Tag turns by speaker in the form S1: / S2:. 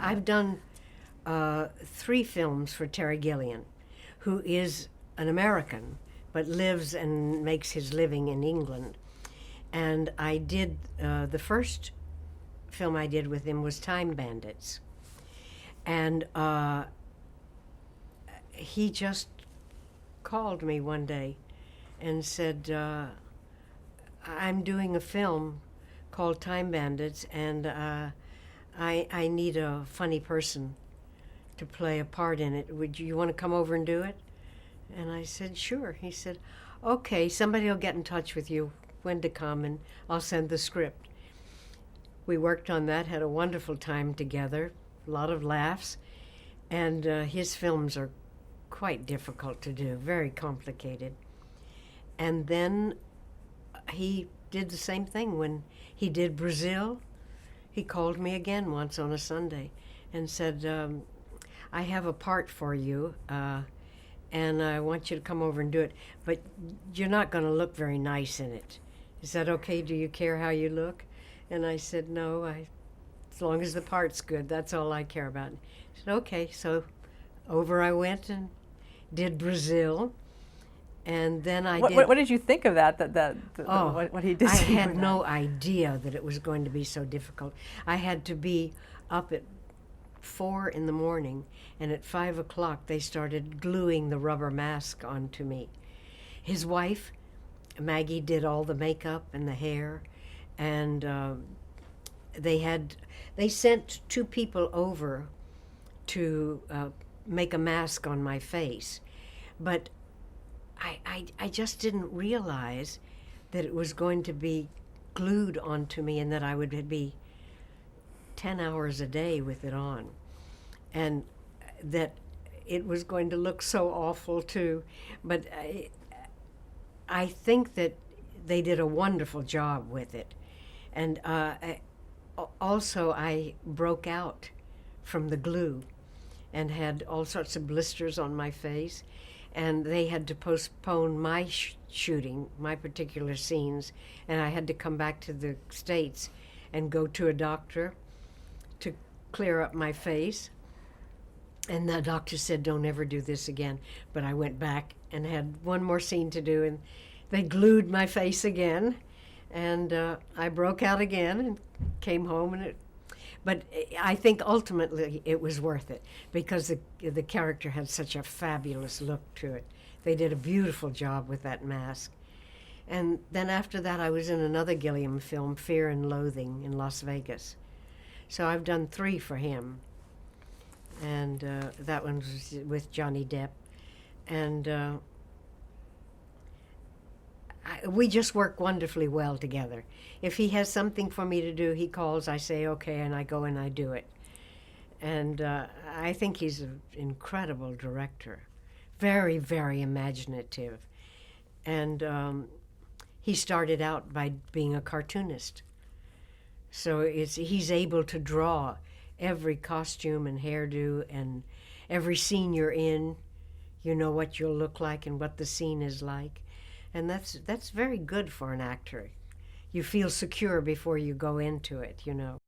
S1: I've done 3 films for Terry Gilliam, who is an American but lives and makes his living in England. And I did, the first film I did with him was Time Bandits. And he just called me one day and said, I'm doing a film called Time Bandits, and I need a funny person to play a part in it. Would you want to come over and do it? And I said, sure. He said, okay, somebody will get in touch with you when to come, and I'll send the script. We worked on that, had a wonderful time together, a lot of laughs, and his films are quite difficult to do, very complicated. And then he did the same thing when he did Brazil. He called me again once on a Sunday and said, I have a part for you, and I want you to come over and do it, but you're not going to look very nice in it. Is that okay? Do you care how you look? And I said, no, as long as the part's good, that's all I care about. He said, okay. So over I went and did Brazil. And then I did...
S2: What did you think of that? What he did?
S1: I had no idea that it was going to be so difficult. I had to be up at 4 in the morning, and at 5 o'clock they started gluing the rubber mask onto me. His wife, Maggie, did all the makeup and the hair, and they sent 2 people over to make a mask on my face, but I just didn't realize that it was going to be glued onto me and that I would be 10 hours a day with it on, and that it was going to look so awful too. But I think that they did a wonderful job with it. And also I broke out from the glue and had all sorts of blisters on my face, and they had to postpone my shooting, my particular scenes, and I had to come back to the States and go to a doctor to clear up my face. And the doctor said, don't ever do this again. But I went back and had one more scene to do, and they glued my face again, and I broke out again and came home. But I think ultimately it was worth it, because the character had such a fabulous look to it. They did a beautiful job with that mask. And then after that, I was in another Gilliam film, Fear and Loathing, in Las Vegas. So I've done 3 for him. And that one was with Johnny Depp. And we just work wonderfully well together. If he has something for me to do, he calls, I say okay, and I go and I do it. And I think he's an incredible director. Very, very imaginative. And he started out by being a cartoonist. So he's able to draw every costume and hairdo, and every scene you're in, you know what you'll look like and what the scene is like. And that's very good for an actor. You feel secure before you go into it, you know.